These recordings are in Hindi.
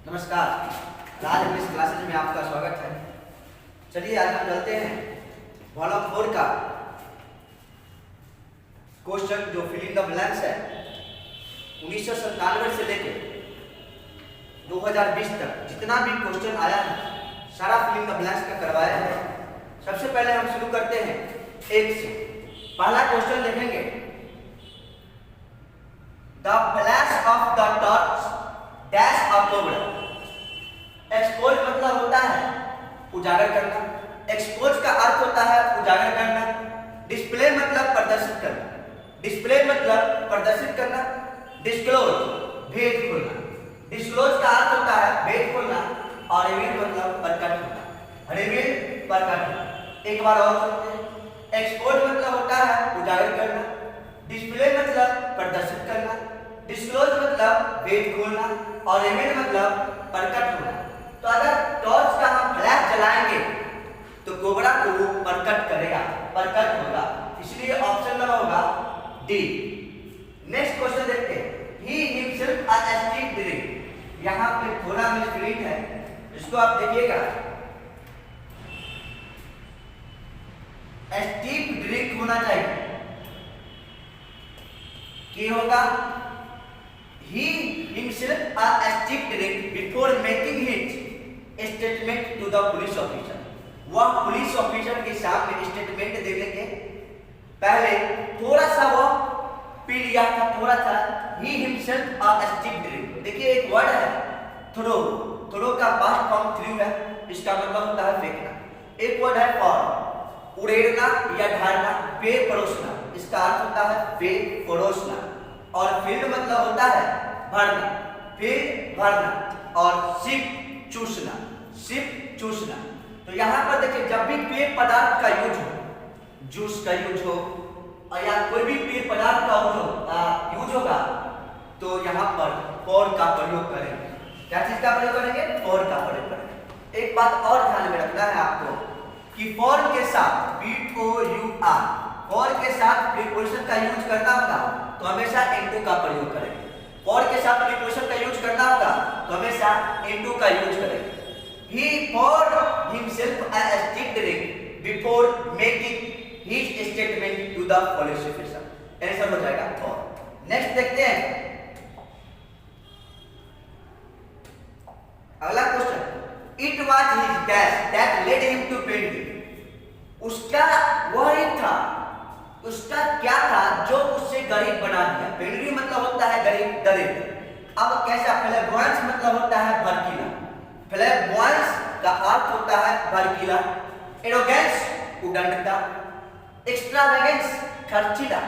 नमस्कार। राज इंग्लिश क्लासेज में आपका स्वागत है। चलिए आज हम चलते हैं वॉल्यूम 4 का क्वेश्चन जो फिलिंग द ब्लैंक्स है 1997 से लेकर 2020 तक जितना भी क्वेश्चन आया है सारा फिलिंग द ब्लैंक्स का करवाया है। सबसे पहले हम शुरू करते हैं एक से। पहला क्वेश्चन देखेंगे, the flash of the torch dash October. Expose मतलब होता है उजागर करना। एक्सपोज का अर्थ होता है उजागर करना। डिस्प्ले मतलब प्रदर्शित करना। डिस्प्ले मतलब प्रदर्शित करना। डिस्क्लोज भेद खोलना। डिस्क्लोज का अर्थ होता है भेद खोलना और रिवील मतलब प्रकट होना। रिवील प्रकट होना। एक बार और सुनते हैं। एक्सपोज मतलब होता है उजागर करना। डिस्प्ले मतलब प्रदर्शित करना। डिस्क्लोज मतलब भेद खोलना और रिवील मतलब प्रकट होना। तो अगर टॉर्च का हम फ्लैश जलाएंगे तो कोबरा को वो प्रकट करेगा, प्रकट होगा। इसलिए ऑप्शन नंबर होगा डी। नेक्स्ट क्वेश्चन देखते हैं, he himself a steep drink. यहाँ पे थोड़ा मिसप्रिंट है, इसको आप देखिएगा। स्टीप ड्रिंक होना चाहिए कि होगा he himself a steep drink before making his statement to the police officer। वह पुलिस ऑफिसर के सामने स्टेटमेंट देने के पहले थोड़ा सा वो पी लिया था, थोड़ा सा। he himself a steep drink, देखिए एक वर्ड है थ्रो। थ्रो का पास्ट फॉर्म थ्रू है, इसका मतलब होता है फेंकना। एक वर्ड है फॉर, उड़ेड़ना या ढालना, पे परोसना, इसका अर्थ होता है पे परोसना। और फील्ड मतलब होता है भरना, फील्ड भरना। और सिप चूसना, सिप चूसना। तो यहाँ पर देखिए जब भी पेय पदार्थ का यूज हो, जूस का यूज हो या कोई भी पेय पदार्थ का यूज होगा तो यहाँ पर फॉर का प्रयोग करेंगे। क्या चीज का प्रयोग करेंगे? फॉर का प्रयोग करेंगे। एक बात और ध्यान में रखना है आपको कि फॉर के साथ POUR, फॉर के साथ प्रीपोजिशन का यूज करना होगा तो हमेशा इनटू का प्रयोग करेंगे। फॉर के साथ प्रीपोजिशन का यूज करना होगा तो हमेशा इनटू का यूज करेंगे। He poured himself a steep drink before making his statement to the police officer। Answer हो जाएगा फॉर। नेक्स्ट देखते हैं अगला question, It was his dash that led him to painting। उसका वह ही था, उसका क्या था जो उससे गरीब बना दिया। पेंड्री मतलब होता है गरीब, दरिद्र। अब कैसा? फ्लैबॉयंस मतलब होता है भड़कीला। फ्लैबॉयंस का अर्थ होता है भड़कीला। एरोगेंस उद्दंडता। एक्स्ट्रावेगेंस खर्चीला।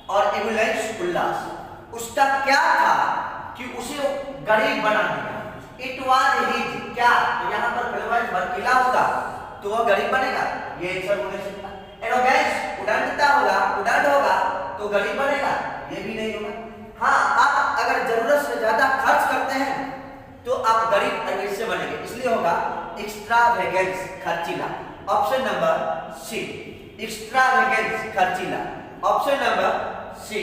और एबुलेंस उल्लास। उसका क्या था कि उसे गरीब बना दिया। इट वाज हिज क्या? तो यहाँ पर फ्लैबॉयंस भड़कीला होगा तो वह गरीब बनेगा, ये आंसर होने सकता है। एरोगेंस उद्दंडता होगा, उद्दंड होगा तो गरीब बनेगा, ये भी नहीं होगा। हाँ, आप अगर जरूरत से ज्यादा खर्च करते हैं तो आप गरीब ऐसे बनेंगे, इसलिए होगा एक्स्ट्रावेगेंस खर्चीला। ऑप्शन नंबर सी, एक्स्ट्रावेगेंस खर्चीला। ऑप्शन नंबर सी,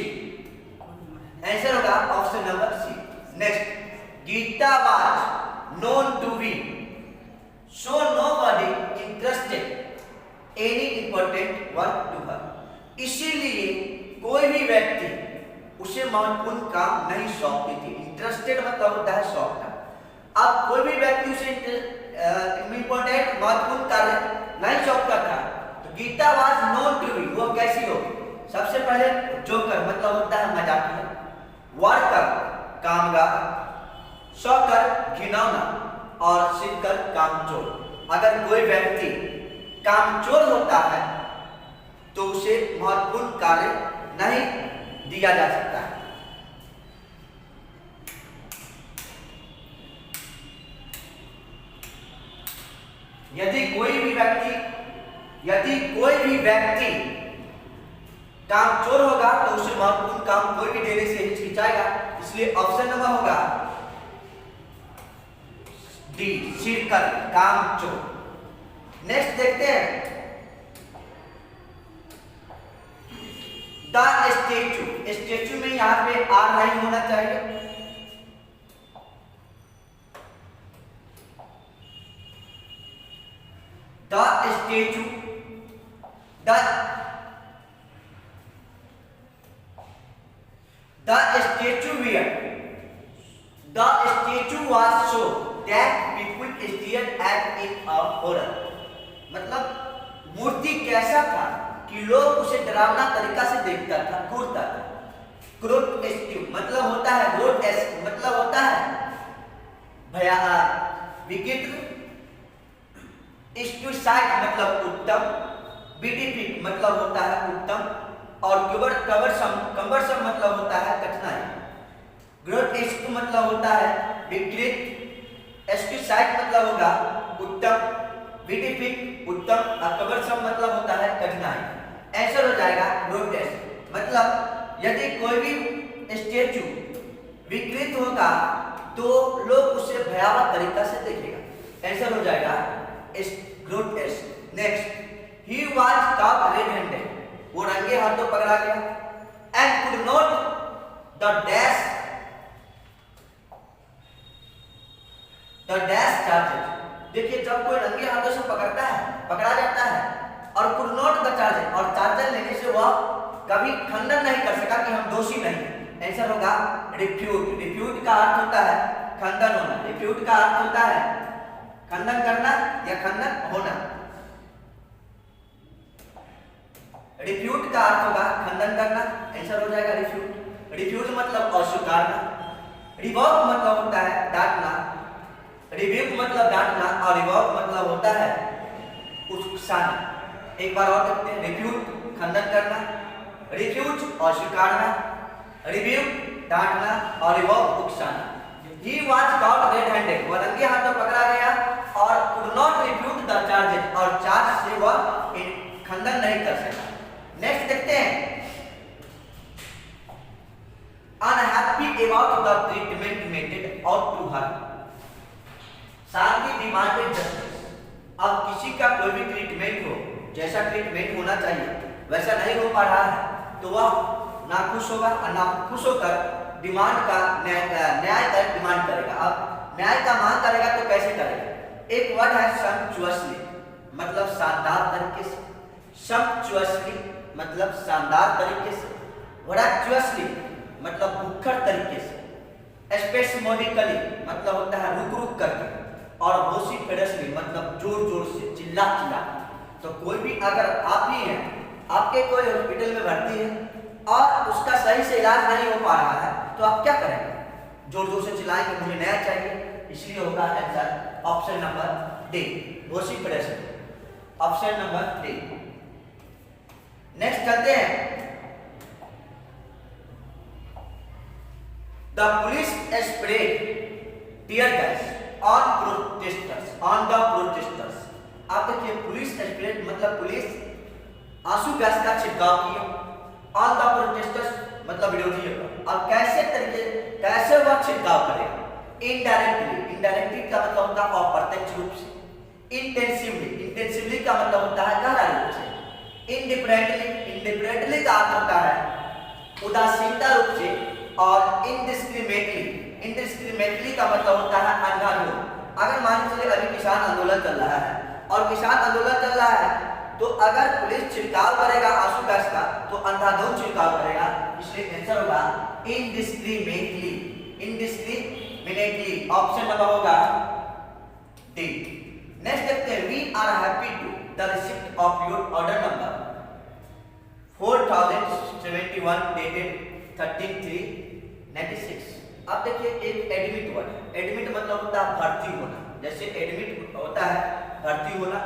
आंसर होगा option number C. Next, Geeta was known to be so nobody interested any important work to her। इसीलिए कोई भी व्यक्ति उसे महत्वपूर्ण काम नहीं सौंपती थी। इंटरेस्टेड मतलब होता है सौंपना। अब कोई भी व्यक्ति उसे इम्पोर्टेंट महत्वपूर्ण कार्य नहीं सौंपता था तो Geeta was known to be, वो कैसी हो? सबसे पहले जोकर मतलब होता है मजाकिया। वर्कर कामगार। शौकर घिनौना। और सिद्धकर कामचोर। अगर कोई व्यक्ति कामचोर होता है तो उसे महत्वपूर्ण कार्य नहीं दिया जा सकता है। यदि कोई भी व्यक्ति कामचोर होगा तो उसे महत्वपूर्ण काम कोई भी देने से हिचकिचाएगा, इसलिए ऑप्शन नंबर होगा डी, सिरकर कामचोर। नेक्स्ट देखते हैं, द स्टेचू। स्टेचू में यहाँ पे आर नहीं होना चाहिए। Statue the statue was so that people stared at it a horror। मतलब मूर्ति कैसा था कि लोग उसे डरावना तरीका से देखता था, घूरता था। ग्रोटेस्क मतलब होता है, ग्रोटेस्क मतलब होता है भयानक, विचित्र, स्टूसाइड मतलब उत्तम, बीटिफिक मतलब होता है उत्तम, और कम्बरसम मतलब होता है कठिनाई। ग्रोटेस्क मतलब होता है विकृत, स्टूसाइड मतलब होगा उत्तम, बीटिफिक उत्तम, और कम्बरसम मतलब होता है कठिनाई। आंसर हो जाएगा ग्रोटेस्क। मतलब यदि कोई भी स्टेचू विकृत होगा तो लोग उसे भयावह तरीका से देखेगा। आंसर हो जाएगा grotesque. Next, he was cot red handed, वो रंगे हाथों पकड़ा गया, and could not the dash charges. देखिए जब कोई रंगे हाथों से पकड़ा जाता है और कुड नॉट द चार्जेस, और चार्जर लेने से वह कभी खंडन नहीं कर सका कि हम दोषी नहीं। आंसर होगा रिफ्यूट। रिफ्यूट का अर्थ होता है खंडन होना, रिफ्यूट का अर्थ होता है खंडन करना या खंडन होना। रिफ्यूट का अर्थ होगा खंडन करना, आंसर हो जाएगा रिफ्यूट। रिफ्यूट मतलब अस्वीकारना। रिवॉक मतलब होता है डांटना, रिव्यूक मतलब डांटना, और रिवॉक मतलब होता है उकसाना। एक बार और देखते हैं, रिफ्यूट खंडन करना, रिफ्यूज अस्वीकारना, रिव्यू डांटना, और revoke उकसाना। He was caught red-handed, वह रंगे हाथों पकड़ा गया और could not refute the charges, और चार्ज से वह खंडन नहीं कर सका। नेक्स्ट देखते हैं, unhappy about the treatment meted out to her, Shanti demanded justice. अब किसी का कोई भी ट्रीटमेंट हो, जैसा ट्रीटमेंट होना चाहिए वैसा नहीं हो पा रहा है तो वह नाखुश होगा, और नाखुश होकर डिमांड का न्याय का डिमांड करेगा। अब न्याय का मांग करेगा तो कैसे करेगा? एक वर्ड है sumptuously, मतलब शानदार तरीके से। sumptuously मतलब शानदार तरीके से, voraciously मतलब भुक्खड़ तरीके से, spasmodically मतलब होता है रुक रुक करके, और vociferously मतलब जोर जोर से, चिल्ला चिल्ला। तो कोई भी अगर आप ही हैं, आपके कोई हॉस्पिटल में भर्ती है और उसका सही से इलाज नहीं हो पा रहा है तो आप क्या करेंगे? जोर जोर से चिल्लाएंगे मुझे नया चाहिए। इसलिए होगा answer option number D, vociferation, option number D. Next चलते हैं, the police spread tear gas on the protesters. आप देखिए पुलिस स्प्रेड मतलब पुलिस आंसू गैस का छिड़काव किया, ऑन द प्रोटेस्टर्स मतलब विरोधियों पर। अब कैसे वह छिड़काव करेगा? इनडायरेक्टली, इनडायरेक्टली का मतलब होता है अप्रत्यक्ष रूप से। इंटेंसिवली, इंटेंसिवली का मतलब होता है गहरा रूप से। इंडिफरेंटली, इंडिफरेंटली का अर्थ होता है उदासीनता रूप से। और इनडिस्क्रिमिनेटली, इनडिस्क्रिमिनेटली का मतलब होता है अंधाधुंध। अगर मान लीजिए अभी किसान आंदोलन चल रहा है और किसान आंदोलन चल रहा है तो अगर पुलिस छिड़काव करेगा आंसू गैस का तो अंधाधुंध छिड़काव करेगा, इसलिए आंसर होगा इनडिस्क्रिमिनेटली, इनडिस्क्रिमिनेटली, ऑप्शन नंबर होगा डी। नेक्स्ट देखते हैं, we are happy to the receipt of your order number 4071 dated 13/3/96। अब देखिए एक एडमिट वर्ड है। एडमिट मतलब होता है भर्ती होना, जैसे एडमिट होता है भर्ती होना।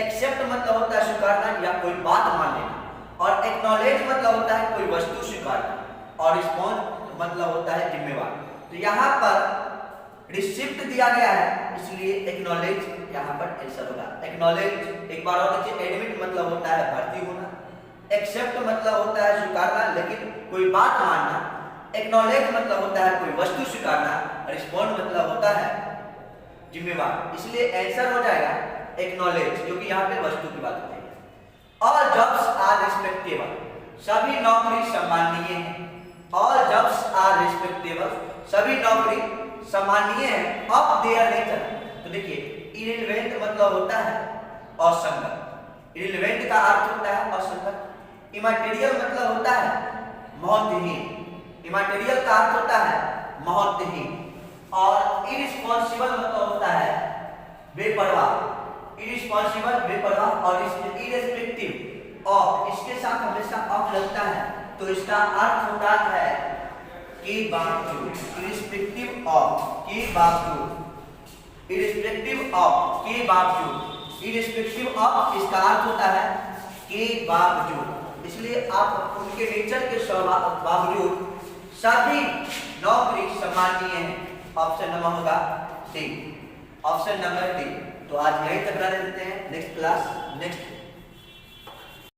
एक्सेप्ट मतलब होता है स्वीकारना या कोई बात मान लेना, और एक्नॉलेज मतलब होता है कोई वस्तु स्वीकारना, और रिस्पॉन्स मतलब होता है जिम्मेवार। तो यहाँ पर रिसिप्ट दिया गया है इसलिए एक्नॉलेज यहाँ पर आंसर होगा एक्नॉलेज। एक बार और देखिए, एडमिट मतलब होता है भर्ती होना, एक्सेप्ट मतलब होता है स्वीकारना लेकिन कोई बात मानना, एक्नॉलेज मतलब होता है कोई वस्तु स्वीकारना, रिस्पॉन्ड मतलब होता है जिम्मेवार। इसलिए आंसर हो जाएगा एक्नॉलेज, क्योंकि यहाँ पे वस्तु की बात होती है। ऑल जॉब्स आर रिस्पेक्टेबल, सभी नौकरी सम्माननीय है। ऑल जॉब्स आर रिस्पेक्टेबल, सभी नौकरी सम्माननीय है। ऑफ देयर नेचर, तो देखिए इररिलेवेंट मतलब होता है असंगत। इररिलेवेंट का अर्थ होता है असंगत। इमैटेरियल मतलब होता है महत्वहीन। इमैटेरियल का अर्थ होता है महत्वहीन। और इरिस्पांसिबल मतलब होता है बेपरवाह। इरिस्पांसिबल बेपरवाह और इररिस्पेक्टिव और इसके साथ हमेशा ऑफ लगता है तो इसका अर्थ होता है के बावजूद। इरिस्पेक्टिव ऑफ के बावजूद। इरिस्पेक्टिव ऑफ के बावजूद। इरिस्पेक्टिव ऑफ इसका अर्थ होता है के बावजूद। इसलिए आप उनके नेचर के बावजूद सभी नौकरी सम्मानीय है। ऑप्शन नंबर होगा डी। Option number D. तो आज यही तक रह देते हैं। Next class next